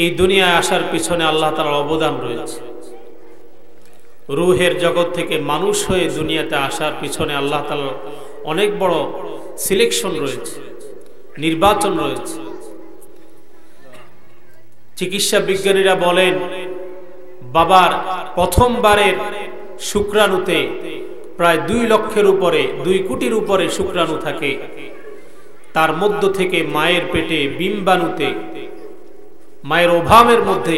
এই দুনিয়ায় আসার পিছনে আল্লাহ তাআলার অবদান রয়েছে। রূহের জগৎ থেকে মানুষ হয়ে দুনিয়াতে আসার পিছনে আল্লাহ তাআলার অনেক বড় সিলেকশন রয়েছে, নির্বাচন রয়েছে। চিকিৎসা বিজ্ঞানীরা বলেন, বাবার প্রথমবারের শুক্রাণুতে প্রায় 2 লক্ষের উপরে, 2 কোটির উপরে শুক্রাণু থাকে। তার মধ্য থেকে মায়ের পেটে ডিম্বাণুতে, মায়ের ওভামের মধ্যে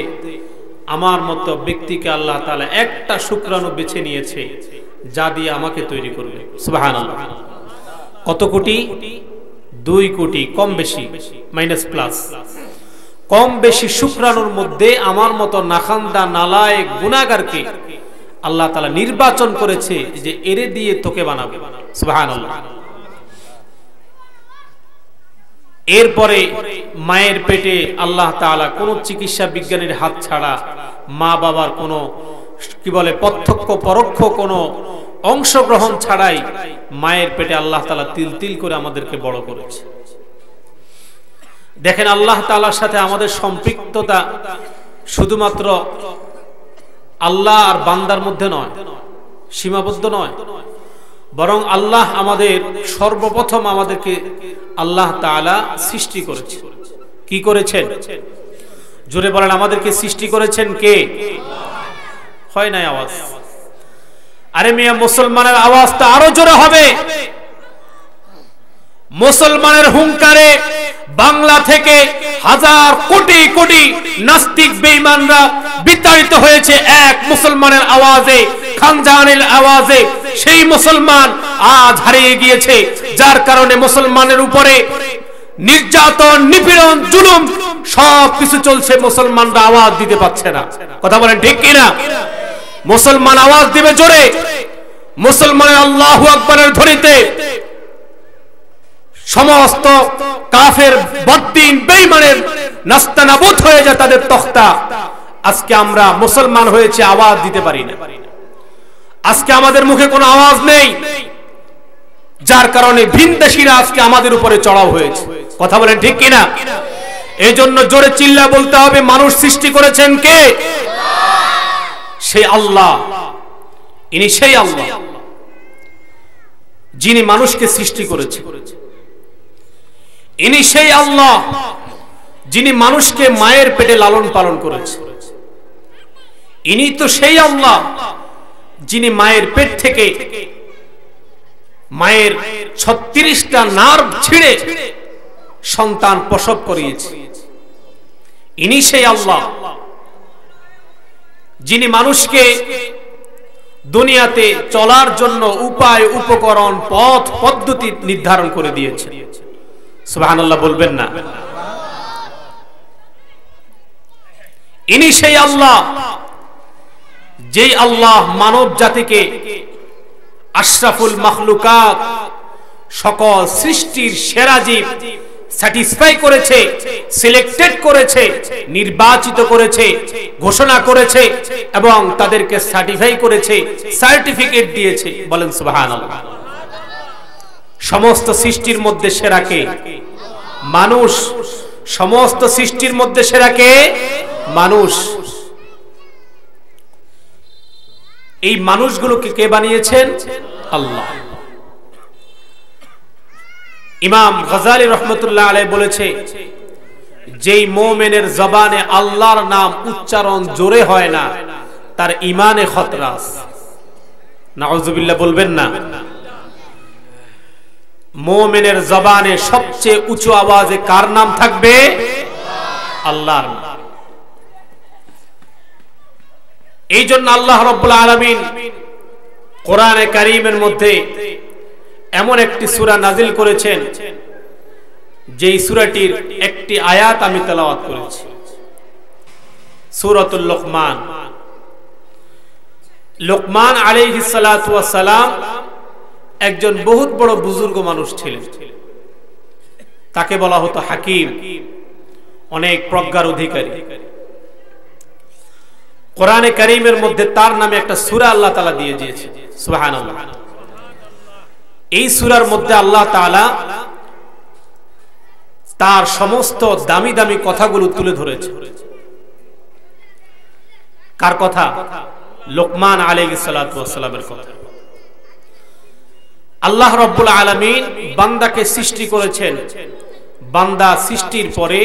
আমার মতো ব্যক্তিকে আল্লাহ তাআলা একটা শুক্রাণু বেছে নিয়েছে, যা দিয়ে আমাকে তৈরি করবে। সুবহানাল্লাহ। কত কোটি? 2 কোটি, কম বেশি, মাইনাস প্লাস, কম বেশি শুক্রাণুর মধ্যে আমার মতো নাখান্দা নালায়েক গুনাহগারকে আল্লাহ তাআলা নির্বাচন করেছে যে এরে দিয়ে তোকে বানাবে। সুবহানাল্লাহ। এরপরে মায়ের পেটে আল্লাহ তাআলা কোন চিকিৎসা বিজ্ঞানীর হাত ছাড়া, মা বাবার কোন কি বলে প্রত্যক্ষ পরোক্ষ কোন অংশগ্রহণ ছাড়াই মায়ের পেটে আল্লাহ তাআলা তিল তিল করে আমাদেরকে বড় করেছে। দেখেন, আল্লাহ তাআলার সাথে আমাদের সম্পৃক্ততা শুধুমাত্র আল্লাহ আর বান্দার মধ্যে নয়, সীমাবদ্ধ নয়, বরং আল্লাহ আমাদের সর্বপ্রথম আমাদেরকে আল্লাহ তাআলা সৃষ্টি করেছে। কি করেছেন? জোরে বলেন, আমাদেরকে সৃষ্টি করেছেন কে? হয় নাই আওয়াজ? আরে মিয়া, মুসলমানের আওয়াজটা আরো জোরে হবে। মুসলমানের হুঙ্কারে বাংলা থেকে হাজার কোটি কোটি নাস্তিক বেঈমানরা বিতাড়িত হয়েছে এক মুসলমানের আওয়াজে, খানজাহানের আওয়াজে। সেই মুসলমান আজ হারিয়ে গিয়েছে, যার কারণে মুসলমানের উপরে নির্যাতন, নিপীড়ন, জুলুম সব কিছু চলছে। মুসলমানরা আওয়াজ দিতে পারছে না। কথা বলেন ঠিক কিনা? মুসলমান আওয়াজ দিবে জোরে। মুসলমানের আল্লাহু আকবারের ধ্বনিতে সমস্ত কাফের, বদ্দিন, বেঈমানের নাস্তানাবুদ হয়ে যায় তাদের তখতা। আজকে আমরা মুসলমান হয়েছে, আওয়াজ দিতে পারি না। আজকে আমাদের মুখে কোনো আওয়াজ নেই, যার কারণে ভিনদেশীরা আজকে আমাদের উপরে চড়াও হয়েছে। কথা বলেন ঠিক কিনা? এই জন্য জোরে চিল্লা বলতে হবে, মানুষ সৃষ্টি করেছেন কে? সেই আল্লাহ। ইনি সেই আল্লাহ যিনি মানুষকে সৃষ্টি করেছে। ইনি সেই আল্লাহ যিনি মানুষকে মায়ের পেটে লালন পালন করেছে। ইনি তো সেই আল্লাহ যিনি মায়ের পেট থেকে মায়ের 36টা নার্ভ ছিঁড়ে সন্তান প্রসব করিয়েছে। ইনি সেই আল্লাহ যিনি মানুষকে দুনিয়াতে চলার জন্য উপায়, উপকরণ, পথ পদ্ধতি নির্ধারণ করে দিয়েছে। সুবহানাল্লাহ বলবেন না? ইনি সেই আল্লাহ যেই আল্লাহ মানব জাতিকে আশরাফুল মাখলুকাত, সকল সৃষ্টির সেরা জীব স্যাটিসফাই করেছে, সিলেক্টেড করেছে, নির্বাচিত করেছে, ঘোষণা করেছে এবং তাদেরকে সার্টিফাই করেছে, সার্টিফিকেট দিয়েছে। বলেন সুবহানাল্লাহ। সমস্ত সৃষ্টির মধ্যে সেরা কে? মানুষ। সমস্ত সৃষ্টির মধ্যে সেরা কে? মানুষ। এই মানুষগুলোকে কে বানিয়েছেন? আল্লাহ। ইমাম গজালি রহমতুল্লাহ আলাইহি বলেছে, যেই মুমিনের জবানে আল্লাহর নাম উচ্চারণ জোরে হয় না, তার ঈমানে খতরা আছে। নাউযুবিল্লাহ বলবেন না? মুমিনের জবানে সবচেয়ে উঁচু আওয়াজে কার নাম থাকবে? আল্লাহর নাম। এই জন্য আল্লাহ রাব্বুল আলামিন কোরআনে কারীমের মধ্যে এমন একটি সূরা নাজিল করেছেন, যেই সূরাটির একটি আয়াত আমি তেলাওয়াত করেছি, সূরাতুল লুকমান। লুকমান আলাইহিস সালাতু ওয়াস সালাম একজন বহুত বড় বুজুর্গ মানুষ ছিলেন। তাকে বলা হতো হাকিম, অনেক প্রজ্ঞার অধিকারী। কোরআনে কারীমের মধ্যে তার নামে একটা সূরা আল্লাহ তাআলা দিয়ে দিয়েছেন। সুবহানাল্লাহ। এই সূরার মধ্যে আল্লাহ তাআলা তার সমস্ত দামি দামি কথাগুলো তুলে ধরেছে। কার কথা? লোকমান আলাইহিস সালাতু ওয়াস সালামের কথা। আল্লাহ রাব্বুল আলামিন বান্দাকে সৃষ্টি করেছেন, বান্দা সৃষ্টির পরে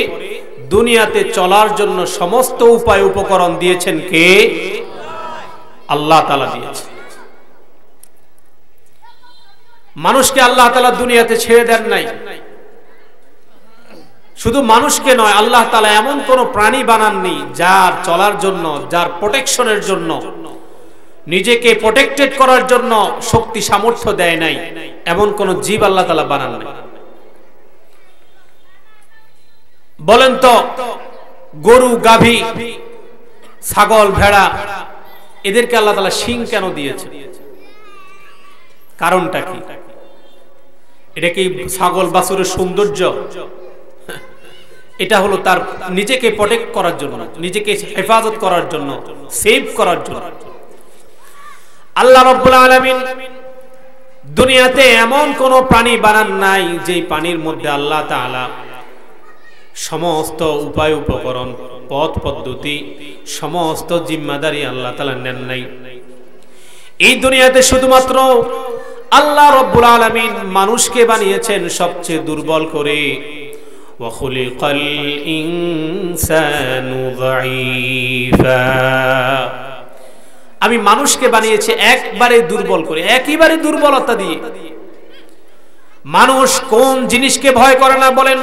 দুনিয়াতে চলার জন্য সমস্ত উপায় উপকরণ দিয়েছেন কে? আল্লাহ তাআলা দিয়েছেন। মানুষকে আল্লাহ তাআলা দুনিয়াতে ছেড়ে দেন নাই। শুধু মানুষকে নয়, আল্লাহ তাআলা এমন কোন প্রাণী বানাননি যার চলার জন্য, যার প্রোটেকশনের জন্য, নিজেকে প্রোটেক্টেড করার জন্য শক্তি সামর্থ্য দেয় নাই, এমন কোন জীব আল্লাহ তাআলা বানান নাই। বলেন তো, গরু, গাভী, ছাগল, ভেড়া, এদেরকে আল্লাহ তাআলা শিং কেন দিয়েছে? কারণটা কি? এটা কি ছাগল বাছুরের সৌন্দর্য? এটা হলো তার নিজেকে প্রোটেক্ট করার জন্য, নিজেকে হেফাজত করার জন্য, সেভ করার জন্য। আল্লাহ রাব্বুল আলামিন দুনিয়াতে এমন কোন প্রাণী বানান নাই যেই প্রাণীর মধ্যে আল্লাহ তাআলা সমস্ত উপায় উপকরণ, পথ পদ্ধতি, সমস্ত জিম্মাদারি আল্লাহ তাআলা নেন নাই। এই দুনিয়াতে শুধুমাত্র আল্লাহ রাব্বুল আলামিন মানুষকে বানিয়েছেন সবচেয়ে দুর্বল করে। ওয়া খুলিকাল ইনসানু যায়ীফা, আমি মানুষকে বানিয়েছি একবারে দুর্বল করে, একেবারে দুর্বলতা দিয়ে। মানুষ কোন জিনিসকে ভয় করে না বলেন?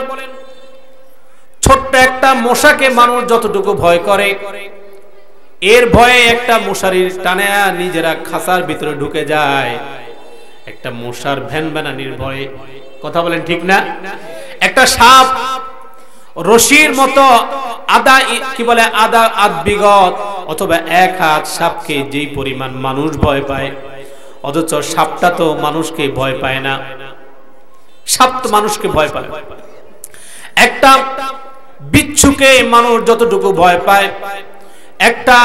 ছোট্ট একটা মশাকে মানুষ যতটুকু ভয় করে, এর ভয়ে একটা মশারির টানে নিজেরা খাঁচার ভিতরে ঢুকে যায়। একটা মশার ভ্যান বানানির ভয়ে, কথা বলেন ঠিক না? একটা সাপ রশির মতো আধা বিগত অথবা এক হাত সাপকে যেই পরিমাণ মানুষ ভয় পায়, অথচ সাপটা তো মানুষকে ভয় পায় না। সাপ তো মানুষকে ভয় পায়। একটা বিচ্ছুকে মানুষ যতটুকু ভয় পায়, একটা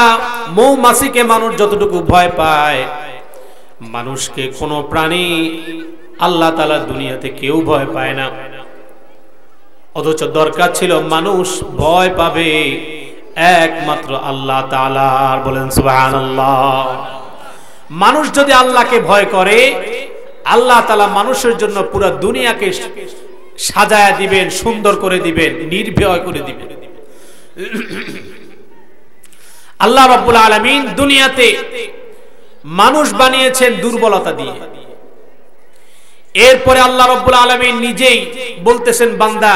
মৌমাছিকে মানুষ যতটুকু ভয় পায়, মানুষকে কোন প্রাণী আল্লাহ তাআলা দুনিয়াতে কেউ ভয় পায় না। অথচ দরকার ছিল মানুষ ভয় পাবে একমাত্র আল্লাহ তাআলা। বলেন সুবহানাল্লাহ। মানুষ যদি আল্লাহকে ভয় করে, আল্লাহ তাআলা মানুষের জন্য পুরো দুনিয়াকে সাজায়া দিবেন, সুন্দর করে দিবেন, নির্ভয় করে দিবেন। আল্লাহ রাব্বুল আলামিন দুনিয়াতে মানুষ বানিয়েছেন দুর্বলতা দিয়ে। এরপরে আল্লাহ রাব্বুল আলামিন নিজেই বলতেছেন, বান্দা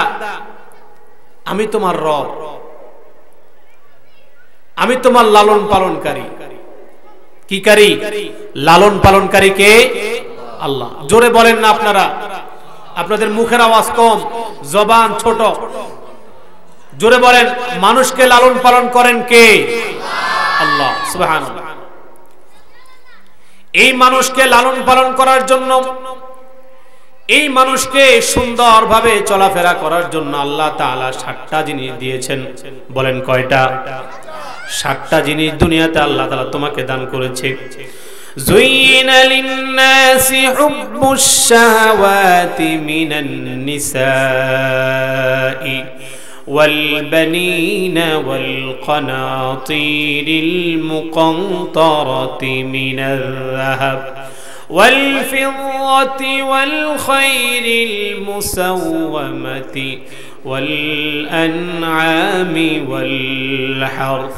আমি তোমার রব, আমি তোমার লালন পালনকারী। কি কারি? লালন পালনকারী কে? আল্লাহ। জোরে বলেন না আপনারা, আপনাদের মুখের আওয়াজ কম, জবান ছোট। জোরে বলেন, মানুষকে লালন পালন করেন কে? আল্লাহ সুবহানাল্লাহ। এই মানুষকে লালন পালন করার জন্য, এই মানুষকে সুন্দরভাবে চলাফেরা করার জন্য আল্লাহ তাআলা 7টা জিনিস দিয়েছেন। বলেন কয়টা? 7টা জিনিস দুনিয়াতে আল্লাহ তাআলা তোমাকে দান করেছে। যুইনা লিন-নাসি হুব্বুশ শাহাওয়াতি মিনান নিসাই والبنين والقناطير المقنطرة من الذهب والفضة والخيل المسومة والأنعام والحرث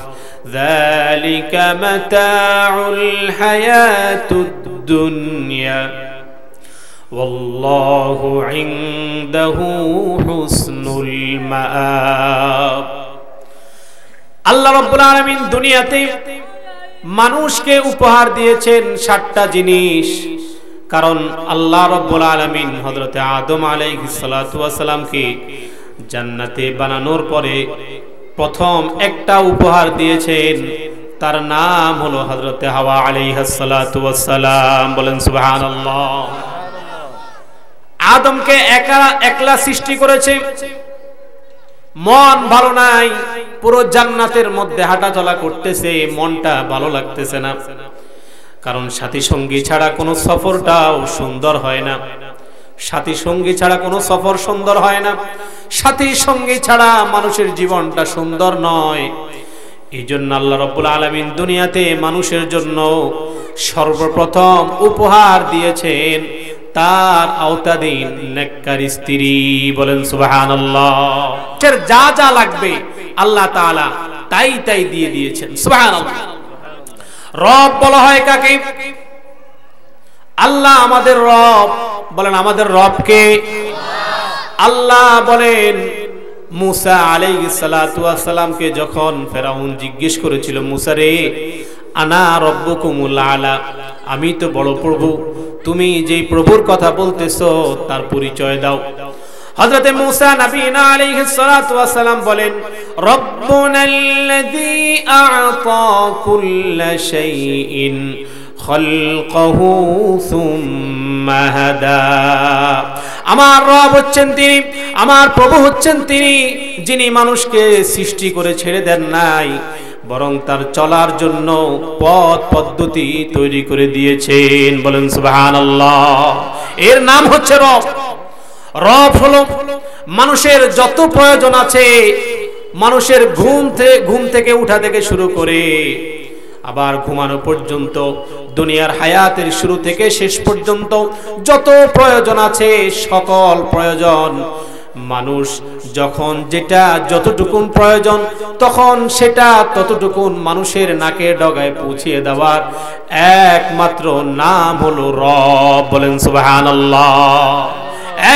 ذلك متاع الحياة الدنيا والله عنده حسن المآب। আল্লাহ রাব্বুল আলামিন দুনিয়াতে মানুষকে উপহার দিয়েছেন 7টা জিনিস। কারণ আল্লাহ রাব্বুল আলামিন হযরতে আদম আলাইহিস সালাতু ওয়াস সালামকে জান্নাতে বানানোর পরে প্রথম একটা উপহার দিয়েছেন, তার নাম হলো হযরতে হাওয়া আলাইহিস সালাতু ওয়াস সালাম। বলেন সুবহানাল্লাহ। আদমকে একলা সৃষ্টি করেছে। মন ভালো নাই, পুরো জান্নাতের মধ্যে হাঁটাচলা করতেছে, মনটা ভালো লাগতেছে না। কারণ সাথী সঙ্গী ছাড়া কোনো সফরটাও সুন্দর হয় না। সাথী সঙ্গী ছাড়া কোনো সফর সুন্দর হয় না। সাথী সঙ্গী ছাড়া মানুষের জীবনটা সুন্দর নয়। এই জন্য আল্লাহ রাব্বুল আলামিন দুনিয়াতে মানুষের জন্য সর্বপ্রথম উপহার দিয়েছেন তার আওতাধীন নেককার স্ত্রী। বলেন সুবহানাল্লাহ। যা যা লাগবে আল্লাহ তাআলা তাই তাই দিয়ে দিয়েছেন। সুবহানাল্লাহ। রব বলা হয় কাকে? আল্লাহ আমাদের রব। বলেন আমাদের রব কে? আল্লাহ বলেন মুসা আলাইহিস সালাতু ওয়াস সালামকে যখন ফেরাউন জিজ্ঞেস করেছিল, মুসা রে, আনা রব্বুকুমুল আলা, আমি তো বড় প্রভু, তুমি যেই প্রভুর কথা বলতেছো তার পরিচয় দাও। হযরতে মুসা নবীনা আলাইহিস সালাতু ওয়াস সালাম বলেন, রব্বুনাল্লাযী আ'তা কুল্লা শাইইন খালকাহু সুম্মা হাদা। আমার রব হচ্ছেন তিনি, আমার প্রভু হচ্ছেন তিনি, যিনি মানুষকে সৃষ্টি করে ছেড়ে দেন নাই, বরং তার চলার জন্য পথ পদ্ধতি তৈরি করে দিয়েছেন। বলেন সুবহানাল্লাহ। এর নাম হচ্ছে রব। রব হলো মানুষের যত প্রয়োজন আছে, মানুষের ঘুম থেকে উঠা থেকে শুরু করে আবার ঘুমানো পর্যন্ত, দুনিয়ার হায়াতের শুরু থেকে শেষ পর্যন্ত যত প্রয়োজন আছে, সকল প্রয়োজন মানুষ যখন যেটা যতটুকুন প্রয়োজন তখন সেটা ততটুকুন মানুষের নাকের ডগায় পৌঁছিয়ে দেওয়ার একমাত্র নাম হলো রব। বলেন সুবহানাল্লাহ।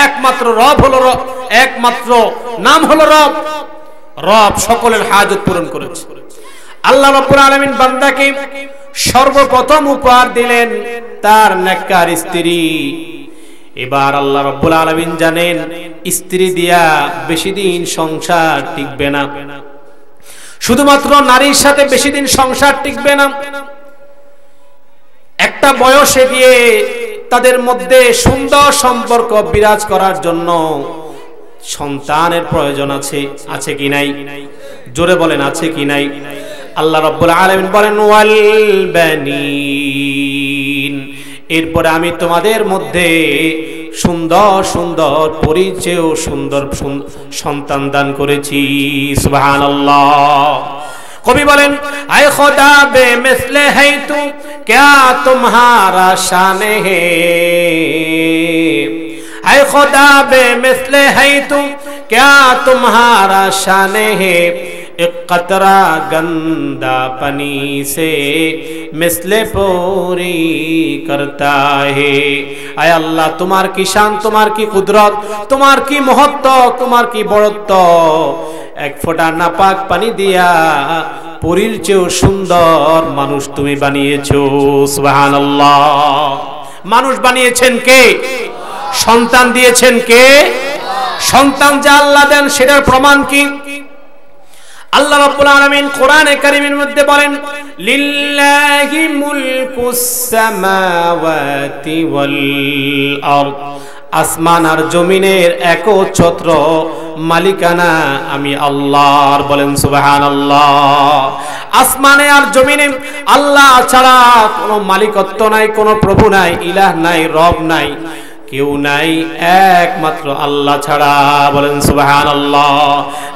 একমাত্র রব হলো রব, একমাত্র নাম হলো রব। রব সকলের হাজত পূরণ করেছে। আল্লাহ রাব্বুল আলামিন বান্দাকে সর্বপ্রথম উপহার দিলেন তার নেককার স্ত্রী। এবার আল্লাহ রাব্বুল আলামিন জানেন স্ত্রী দিয়া বেশি দিন সংসার টিকবে না, শুধুমাত্র নারীর সাথে বেশি দিন সংসার টিকবে না। একটা বয়সে গিয়ে তাদের মধ্যে সুন্দর সম্পর্ক বিরাজ করার জন্য সন্তানের প্রয়োজন আছে। আছে কি নাই? জোরে বলেন আছে কি নাই? আল্লাহ রাব্বুল আলামিন বলেন ওয়াল বানিন, এরপরে আমি তোমাদের মধ্যে সুন্দর সুন্দর পরিচয় ও সুন্দর সন্তান দান করেছি। সুবহানাল্লাহ। কবি বলেন আয় খোদা বে মিসলে है तू क्या तुम्हारा शान है, आए खुदा बे मिसले है तू क्या तुम्हारा शान है, एक कतरा गंदा पानी से मिसले पूरी करता है। आय अल्लाह तुम्हार की शान, तुम्हार की कुदरत, तुम्हार की महत्व, तुम्हार की बड़त्व, एक फोटा नापाक पानी दिया পরীর চেয়েও সুন্দর মানুষ তুমি বানিয়েছো। সুবহানাল্লাহ। মানুষ বানিয়েছেন কে? সন্তান দিয়েছেন কে? সন্তান যা আল্লাহ দেন সেটার প্রমাণ কি? আল্লাহ রাব্বুল আলামিন কোরআনে কারীমের মধ্যে বলেন লিল্লাহি মুলকুস সামাওয়াতি ওয়াল আরদ, আসমান আর জমিনের একচ্ছত্র মালিকানা আমি আল্লাহর। বলেন সুবহানাল্লাহ। আসমানে আর জমিনে আল্লাহ ছাড়া কোনো মালিকত্ব নাই, কোনো প্রভু নাই, ইলাহ নাই, রব নাই, কেউ নাই, একমাত্র আল্লাহ ছাড়া। বলেন সুবহানাল্লাহ।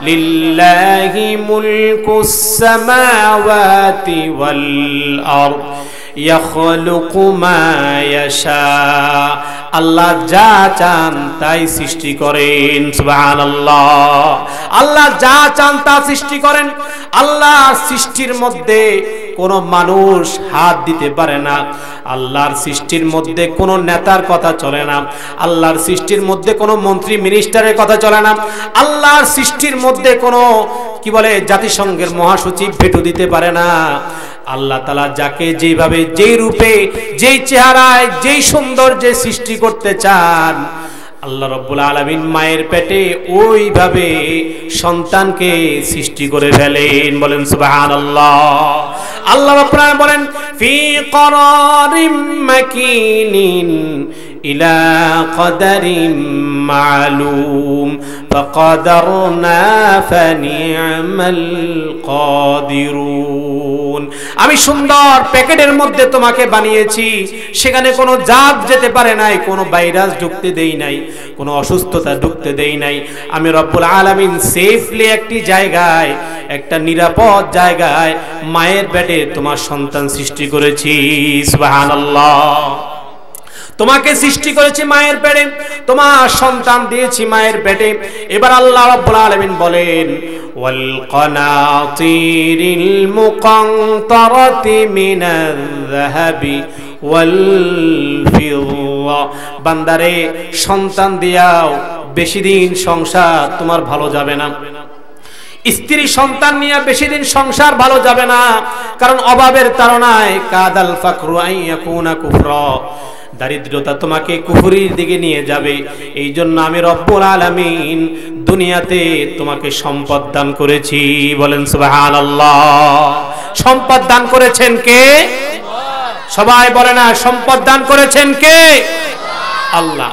লিল্লাহি মুলকুস সামাওয়াতি ওয়াল আরদ ইয়াখলুকু মা ইয়াশা, আল্লাহ যা চান তাই সৃষ্টি করেন। সুবহানাল্লাহ। আল্লাহ যা চান তা সৃষ্টি করেন। আল্লাহ সৃষ্টির মধ্যে কোনো মানুষ হাত দিতে পারে না। আল্লাহর সৃষ্টির মধ্যে কোনো নেতার কথা চলে না। আল্লাহর সৃষ্টির মধ্যে কোনো মন্ত্রী মিনিস্টারের কথা চলে না। আল্লাহর সৃষ্টির মধ্যে কোনো কি বলে জাতিসংঘের মহাসচিব ভেটো দিতে পারে না। আল্লাহ তাআলা যাকে যেভাবে, যেই রূপে, যেই চেহারায়, যেই সৌন্দর্যে সৃষ্টি করতে চান, আল্লাহ রাব্বুল আলামিন মায়ের পেটে ওইভাবে সন্তানকে সৃষ্টি করে ফেলেন। বলেন সুবহানাল্লাহ। আল্লাহ রাব্বুল আলামিন বলেন ফি করারিম মাকিনিন ইলা কদারিম মালুম ফাকাদারনা ফানি'মাল কাদিরুন। আমি সুন্দর প্যাকেটের মধ্যে তোমাকে বানিয়েছি, সেখানে কোনো জাগ যেতে পারে নাই, কোনো ভাইরাস ঢুকতে দেই নাই, কোনো অসুস্থতা ঢুকতে দেই নাই। আমি রব্বুল আলামিন সেফলি একটি জায়গায়, একটা নিরাপদ জায়গায় মায়ের পেটে তোমার সন্তান সৃষ্টি করেছি। সুবহানাল্লাহ। তোমাকে সৃষ্টি করেছি মায়ের পেটে, তোমার সন্তান দিয়েছি মায়ের পেটে। এবার আল্লাহ রাব্বুল আলামিন বলেন, ওয়াল কানাতিরিল মুকানতারাতি মিনাল যাহাবি ওয়াল ফিদ্দা। বান্দারে, সন্তান দিয়াও বেশি দিন সংসার তোমার ভালো যাবে না। স্ত্রী সন্তান নিয়ে বেশি দিন সংসার ভালো যাবে না, কারণ অভাবের তাড়নায় কাদাল ফাকরু আইয়াকুনা কুফরা, দারিদ্রতা তোমাকে কুফরির দিকে নিয়ে যাবে। এই জন্য আমি রব্বুল আলামিন দুনিয়াতে তোমাকে সম্পদ দান করেছি। বলেন সুবহানাল্লাহ। সম্পদ দান করেছেন কে? সবাই বলে না, সম্পদ দান করেছেন কে? আল্লাহ।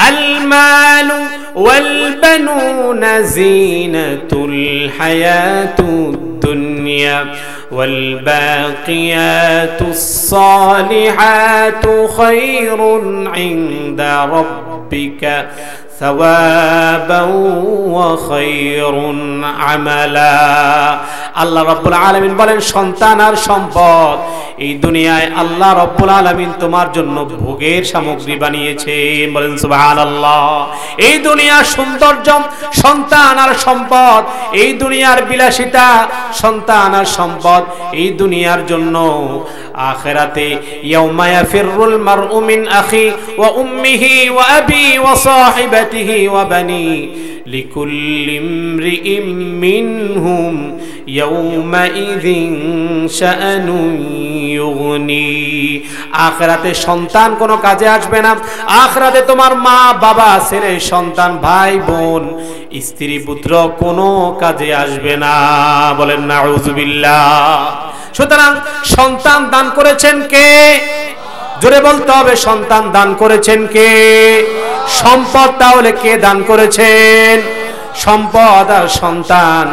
আল মালু ওয়াল বানুনা যিনাতুল হায়াতুদ দুনিয়া ওয়াল বাকিয়াতুস সালিহাতু খায়রুন ইনদা রাব্বিকা সাওয়াবান ওয়া খায়রুন আমালা। আল্লাহ রাব্বুল আলামিন বলেন, সন্তান আর সম্পদ এই দুনিয়ায় আল্লাহ রাব্বুল আলামিন তোমার জন্য ভোগের সামগ্রী বানিয়েছেন। বলেন সুবহানাল্লাহ। এই দুনিয়ার সৌন্দর্য সন্তান আর সম্পদ, এই দুনিয়ার বিলাসিতা সন্তান আর সম্পদ এই দুনিয়ার জন্য। আখিরাতে ইয়াউমা ইয়াফিরুল মারউ মিন আখি ওয়া উম্মিহি ওয়া আবি ওয়া সাহিবাতিহি ওয়া বানি লিকুল্লি ইমরিইম মিনহুম ইয়াউমাইযিন শাআনুন ইউগনি। আখিরাতে সন্তান কোনো কাজে আসবে না। আখিরাতে তোমার মা বাবা, ছেলে সন্তান, ভাই বোন, স্ত্রী পুত্র কোনো কাজে আসবে না। বলেন নাউযুবিল্লাহ। সুতরাং সন্তান দান করেছেন কে? জোরে বলতে হবে, সন্তান দান করেছেন কে? সম্পদ তাহলে কে দান করেছেন? সম্পদ আর সন্তান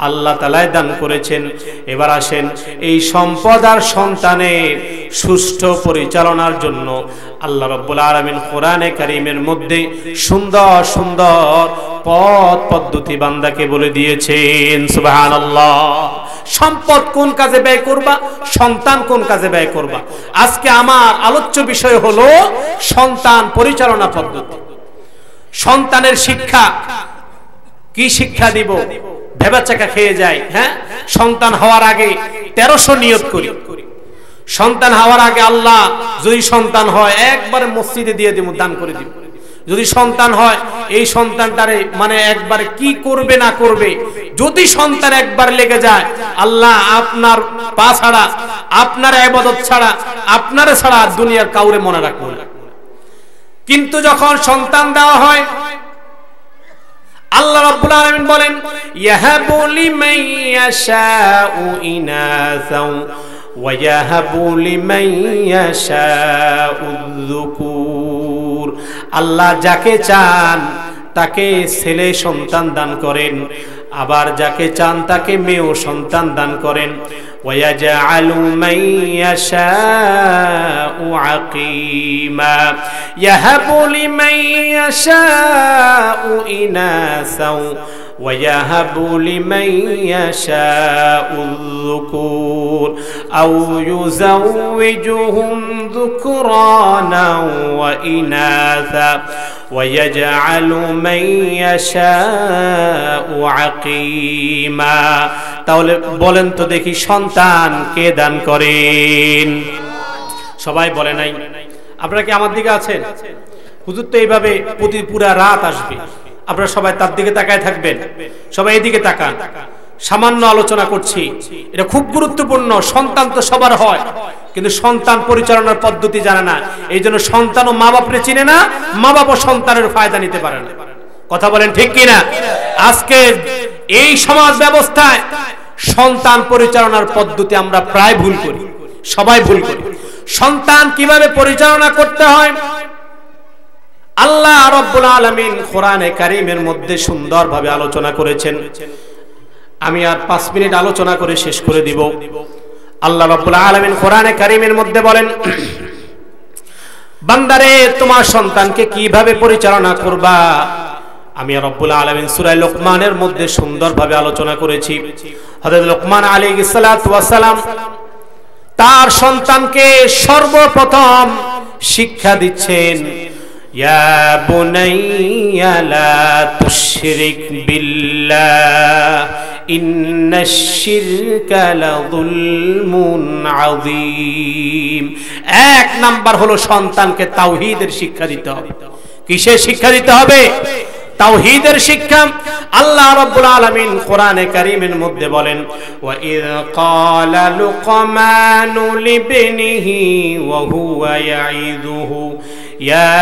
আল্লাহ তাআলাই দান করেছেন। এবার আসেন, এই সম্পদ আর সন্তানের সুষ্ঠু পরিচালনার জন্য আল্লাহ রাব্বুল আলামিন কোরআনে কারীমের মধ্যে সুন্দর সুন্দর পথ পদ্ধতি বান্দাকে বলে দিয়েছেন। সুবহানাল্লাহ। সম্পদ কোন কাজে ব্যয় করবা, সন্তান কোন কাজে ব্যয় করবা। আজকে আমার আলোচ্য বিষয় হলো সন্তান পরিচালনা পদ্ধতি। সন্তানের শিক্ষা, কি শিক্ষা দিব? ভেবাচাকা খেয়ে যায়। হ্যাঁ, সন্তান হওয়ার আগে 1300 নিয়ত করি। সন্তান হওয়ার আগে আল্লাহ যদি সন্তান হয় একবারে মসজিদে দিয়ে দিব, দান করে দিব। যদি সন্তান হয় এই সন্তানটারে মানে একবারে কি করবে না করবে, যদি সন্তান একবার লেগে যায় আল্লাহ আপনার পা ছাড়া, আপনার ইবাদত ছাড়া, আপনার ছাড়া দুনিয়ার কাউরে মনে রাখবো না। কিন্তু যখন সন্তান দেওয়া হয় আল্লাহ রাব্বুল আলামিন বলেন, ইয়াহাবু লিমান ইয়াশাউ ইনাসাও ওয়া ইয়াহাবু লিমান ইয়াশাউ যুকুর। আল্লাহ যাকে চান তাকে ছেলে সন্তান দান করেন, আবার যাকে চান তাকে মেয়ে সন্তান দান করেন। ওয়া ইয়াজআলু মান ইয়াশাউ আকিমা ইয়াহাবু লিমান ইয়াশাউ ইনাসাও ওয়া ইয়াহাবু লিমান ইয়াশাউ যুকুর আও ইউযাওয়িজুহুম যুকরানা ওয়া ইনাসা ওয়া ইয়াজআলু মান ইয়াশাউ আকিমা। তাহলে বলেন তো দেখি, সন্তান কে দান করেন? সবাই বলে নাই। আপনারা কি আমার দিকে আছেন? হুজুর তো এইভাবে প্রতি পুরা রাত আসবে, আপনারা সবাই তার দিকে তাকায় থাকবেন। সবাই এদিকে তাকান। সামান্য আলোচনা করছি, এটা খুব গুরুত্বপূর্ণ। সন্তান তো সবার হয়, কিন্তু সন্তান পরিচালনার পদ্ধতি জানে না। এই জন্য সন্তান ও মা বাপরে চিনে না, মা বাপ ও সন্তানের ফায়দা নিতে পারে না। কথা বলেন ঠিক কিনা? আজকে এই সমাজ ব্যবস্থায় সন্তান পরিচালনার পদ্ধতি আমরা প্রায় ভুল করি, সবাই ভুল করি। সন্তান কিভাবে পরিচালনা করতে হয় আল্লাহ রাব্বুল আলামিন কোরআনে কারীমের মধ্যে সুন্দরভাবে আলোচনা করেছেন। আমি আর 5 মিনিট আলোচনা করে শেষ করে দিব। আল্লাহ রাব্বুল আলামিন কোরআনে কারীমের মধ্যে বলেন, বান্দারে তোমার সন্তানকে কিভাবে পরিচালনা করবা আমি রব্বুল আলামিন সূরা লোকমানের মধ্যে সুন্দরভাবে আলোচনা করেছি। হযরত লোকমান আলাইহিস সালাতু ওয়াস সালাম তার সন্তানকে সর্বপ্রথম শিক্ষা দিচ্ছেন, ইয়া বুনাইয়া লা তুশরিক বিল্লাহ ইন্নাশ শিরকা লাযুলমুন আযীম। এক নাম্বার হলো সন্তানকে তাওহীদের শিক্ষা দিতে হবে। কিসের শিক্ষা দিতে হবে? তাওহীদের শিক্ষা। আল্লাহ রাব্বুল আলামিন কোরআনে কারীমের মধ্যে বলেন, ওয়া ইয ক্বালা লুকমানু লিবনিহি ওয়া হুয়া ইয়াইদুহু ইয়া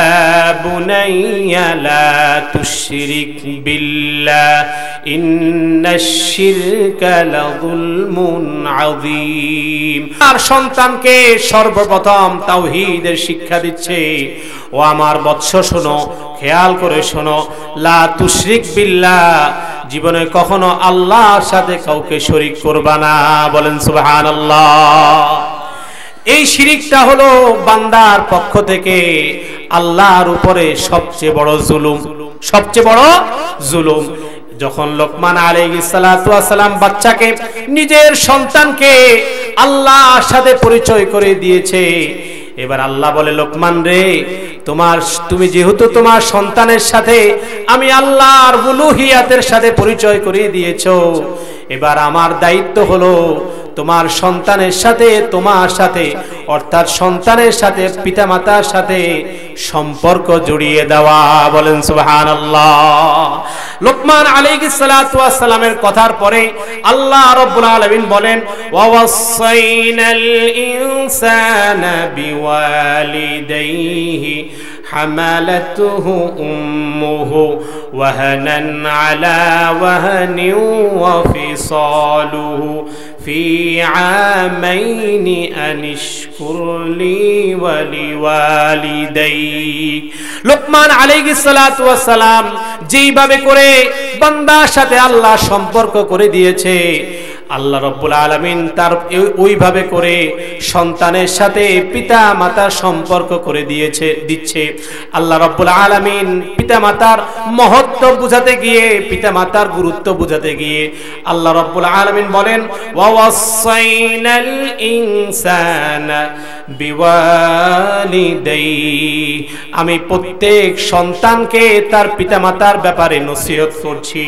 বুনাইয়া লা তুশরিক বিল্লাহ ইন্নাশ শিরকা লাযুলমুন আযীম। আর সন্তানকে সর্বপ্রথম তাওহীদের শিক্ষা দিচ্ছে। ও আমার বৎস শোনো, খেয়াল করে শোনো, লা তুশরিক বিল্লাহ, জীবনে কখনো আল্লাহর সাথে কাউকে শরীক করবা না। বলেন সুবহানাল্লাহ। এই শিরিকটা হলো বান্দার পক্ষ থেকে আল্লাহর উপরে সবচেয়ে বড় জুলুম, সবচেয়ে বড় জুলুম। যখন লোকমান আলাইহিস সালাতু ওয়াস সালাম বাচ্চাকে, নিজের সন্তানকে আল্লাহর সাথে পরিচয় করে দিয়েছে, এবার আল্লাহ বলে, লোকমান রে, তুমি যেহেতু তোমার সন্তানের সাথে আমি আল্লাহর উলুহিয়াতের সাথে পরিচয় করিয়ে দিয়েছো, এবার আমার দায়িত্ব হলো তোমার সন্তানের সাথে, তোমার সাথে অর্থাৎ সন্তানের সাথে পিতামাতার সাথে সম্পর্ক জড়িয়ে দেওয়া। বলেন সুবহানাল্লাহ। লোকমান আলাইহিস সালাতু ওয়াস সালামের কথার পরে আল্লাহ রাব্বুল আলামিন বলেন, ওয়া ওয়াসাইনাল ইনসানা বিওয়ালিদাইহি হামালাতুহু উম্মুহু ওয়াহানান আলা ওয়াহানিন ওয়া ফিসালুহু ফি আমাইনি আনিশকুর লি ওয়া লিওয়ালিদাইক। লোকমান আলাইহিস সালাতু ওয়াস সালাম যেইভাবে করে বান্দার সাথে আল্লাহ সম্পর্ক করে দিয়েছে, আল্লাহ রাব্বুল আলামিন তার ওইভাবে করে সন্তানের সাথে পিতা মাতার সম্পর্ক করে দিচ্ছে। আল্লাহ রাব্বুল আলামিন পিতা মাতার মহত্ব বুঝাতে গিয়ে, পিতা মাতার গুরুত্ব বুঝাতে গিয়ে আল্লাহ রাব্বুল আলামিন বলেন, ওয়া ওয়াসাইনাল ইনসানা বিওয়ালিদাইহি, আমি প্রত্যেক সন্তানকে তার পিতা মাতার ব্যাপারে নসিহত করছি।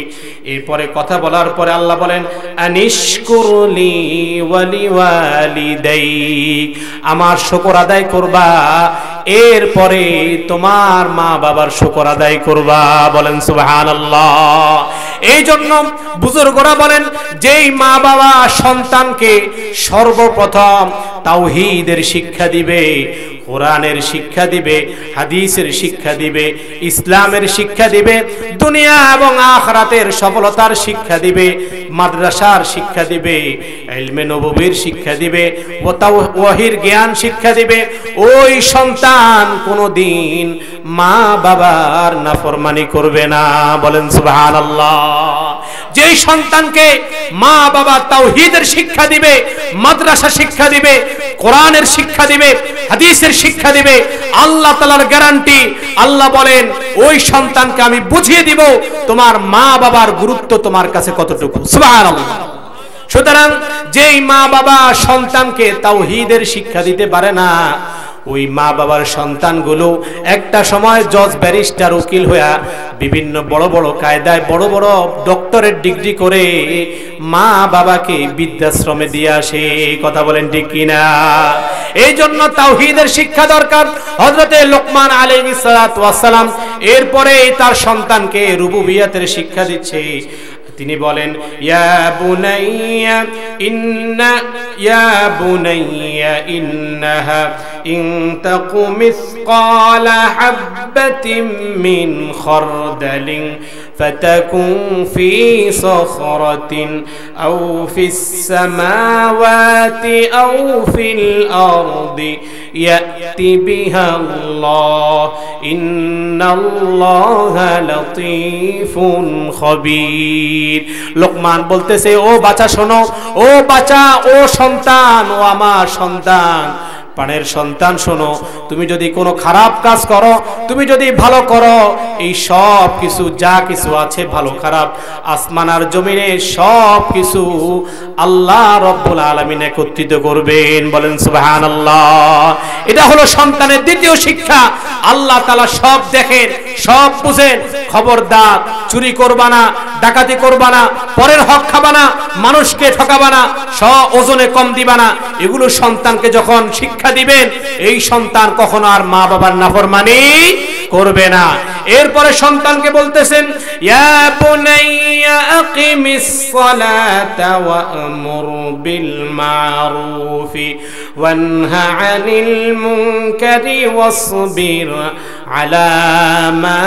এরপরে কথা বলার পরে আল্লাহ বলেন, আনিশকুরলি ওয়া লিওয়ালিদাইক, আমার শুকর আদায় করবা, এরপরে তোমার মা বাবার শুকর আদায় করবা। বলেন সুবহানাল্লাহ। এই জন্য বুজুর্গরা বলেন, যেই মা বাবা সন্তানকে সর্বপ্রথম তাওহীদের শিক্ষা দিবে, কোরআনের শিক্ষা দিবে, হাদিসের শিক্ষা দিবে, ইসলামের শিক্ষা দিবে, দুনিয়া এবং আখিরাতের সফলতার শিক্ষা দিবে, মাদ্রাসার শিক্ষা দিবে, ইলমে নববীর শিক্ষা দিবে, ওয়াহির জ্ঞান শিক্ষা দিবে, ওই সন্তান কোনোদিন মা বাবার নাফরমানি করবে না। বলেন সুবহানাল্লাহ। যেই সন্তানকে মা বাবা তাওহীদের শিক্ষা দিবে, মাদ্রাসা শিক্ষা দিবে, কোরআনের শিক্ষা দিবে, হাদিসের শিক্ষা দিবে, আল্লাহ তাআলার গ্যারান্টি, আল্লাহ বলেন ওই সন্তানকে আমি বুঝিয়ে দিব তোমার মা বাবার গুরুত্ব তোমার কাছে কতটুকু। সুবহানাল্লাহ। সুতরাং যেই মা বাবা সন্তানকে তাওহীদের শিক্ষা দিতে পারে না, ওই মা বাবার সন্তানগুলো একটা সময় জজ, ব্যারিস্টার, উকিল হয়ে বিভিন্ন বড় বড় কায়দায় বড় বড় ডক্টরেট ডিগ্রি করে মা বাবাকে বৃদ্ধাশ্রমে দিয়ে আসে। কথা বলেন ঠিক কিনা? এই জন্য তাওহীদের শিক্ষা দরকার। হযরতে লোকমান আলাইহিস সালাতু ওয়াস সালাম এরপরে তার সন্তানকে রুবুবিয়াতের শিক্ষা দিচ্ছে। তিনি বলেন, ইয়া বুনাইয়া ইন্নাহা ইন তাকু মিসকালা হাববাতিন মিন খারদালিন ফাতাকুন ফি সাখরাতিন আও ফিস সামাওয়াতি আও ফিল আরদি ইয়াতি বিহা আল্লাহ ইন্নাল্লাহা লাতীফুন খবীর। লোকমান বলতেছে, ও বাচ্চা শোনো, ও বাচ্চা, ও সন্তান, ও আমার সন্তান, প্রাণের সন্তান শোনো, তুমি যদি কোনো খারাপ কাজ করো, তুমি যদি ভালো করো, এই সব কিছু যা কিছু আছে ভালো খারাপ আসমান আর জমিনে সব কিছু আল্লাহ রব্বুল আলামিন একত্রিত করবেন। বলেন সুবহানাল্লাহ। এটা হলো সন্তানের দ্বিতীয় শিক্ষা। আল্লাহ তাআলা সব দেখেন, সব বুঝেন। খবরদার চুরি করবা না, ডাকাতি করবা না, পরের হক খাবা না, মানুষকে ঠকাবা না, ওজনে কম দিবা না। এগুলো সন্তানকে যখন শিক্ষা দিবেন, এই সন্তান কখনো আর মা বাবার নাফরমানি করবে না। এরপরে সন্তানকে বলতেছেন, ইয়া বুনাইয়া আকিমিস সালাতা ওয়া আমুর বিল মারুফি ওয়ানহা আনিল মুনকারি ওয়াসবির আলা মা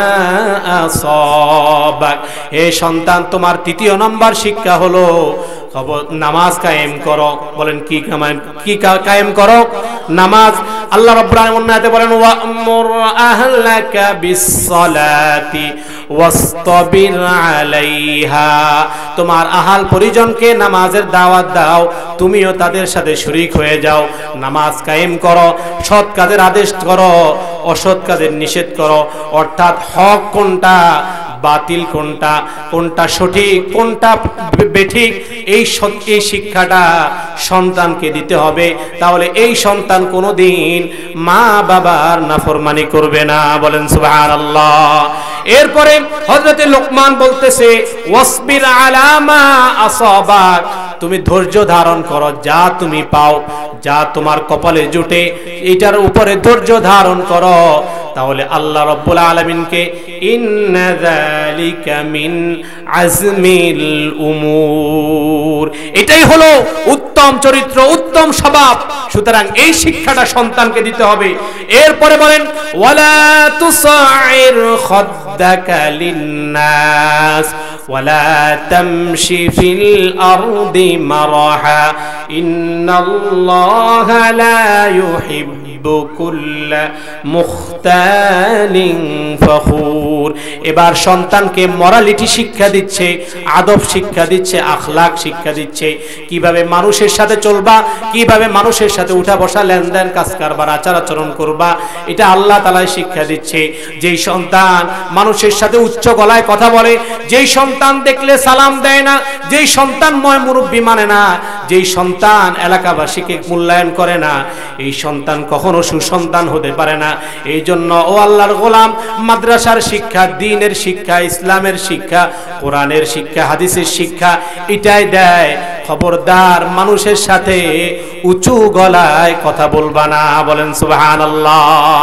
আসাবাক। হে সন্তান, তোমার তৃতীয় নম্বর শিক্ষা হলো নামাজ কায়েম করো। বলেন কি কায়েম করো? নামাজ। আল্লাহ রাব্বুল আলামিন আয়াতে বলেন, ওয়া'মুর আহলাকা বিস-সালাতি ওয়াসতাবির আলাইহা। তোমার আহাল পরিজনকে নামাজের দাওয়াত দাও, তুমিও তাদের সাথে শরীক হয়ে যাও। নামাজ কায়েম করো, সৎ কাজের আদেশ করো, অসৎ কাজের নিষেধ করো। অর্থাৎ হক কোনটা, বাতিল কোনটা, কোনটা সঠিক, কোনটা বেঠিক, এই শিক্ষাটা সন্তানকে দিতে হবে। তাহলে এই সন্তান কোনোদিন মা বাবার নাফরমানি করবে না। বলেন সুবহানাল্লাহ। এরপরে হযরতে লোকমান বলতেছে, ওয়াসবির আলা মা আসাবাক। তুমি ধৈর্য ধারণ করো, যা তুমি পাও, যা তোমার কপালে জুটে, এটার উপরে ধৈর্য ধারণ করো। তাহলে আল্লাহ রাব্বুল আলামিনকে ইন্না যালিকা মিন আজমিল উমুর, এটাই হলো উত্তম চরিত্র, উত্তম স্বভাব। সুতরাং এই শিক্ষাটা সন্তানকে দিতে হবে। এরপরে বলেন, ওয়ালা তুসাইর খাদ্দাকা লিন্নাস ওয়ালা তামশি ফিল আরদি মারহা ইন্নাল্লাহা লা ইউহিব্বু কুল্লা মুখতালিন ফখুর। এবার সন্তানকে মরালিটি শিক্ষা দিচ্ছে, আদব শিক্ষা দিচ্ছে, আখলাক শিক্ষা দিচ্ছে, কিভাবে মানুষের সাথে চলবা, কিভাবে মানুষের সাথে উঠা বসা, লেনদেন, কাজ কারবার, আচার আচরণ করবা। এটা আল্লাহ তাআলা শিক্ষা দিচ্ছে। যেই সন্তান মানুষের সাথে উচ্চ গলায় কথা বলে, যেই সন্তান দেখলে সালাম দেয় না, যেই সন্তান ময় মুরব্বি মানে না, যেই সন্তান এলাকাবাসীকে মূল্যায়ন করে না, এই সন্তান কখনো সুসন্তান হতে পারে না। এই জন্য ও আল্লাহর গোলাম, মাদ্রাসার শিক্ষা, দ্বীনের শিক্ষা, ইসলামের শিক্ষা, কোরআনের শিক্ষা, হাদিসের শিক্ষা এটাই দেয়। খবরদার মানুষের সাথে উঁচু গলায় কথা বলবা না। বলেন সুবহানাল্লাহ।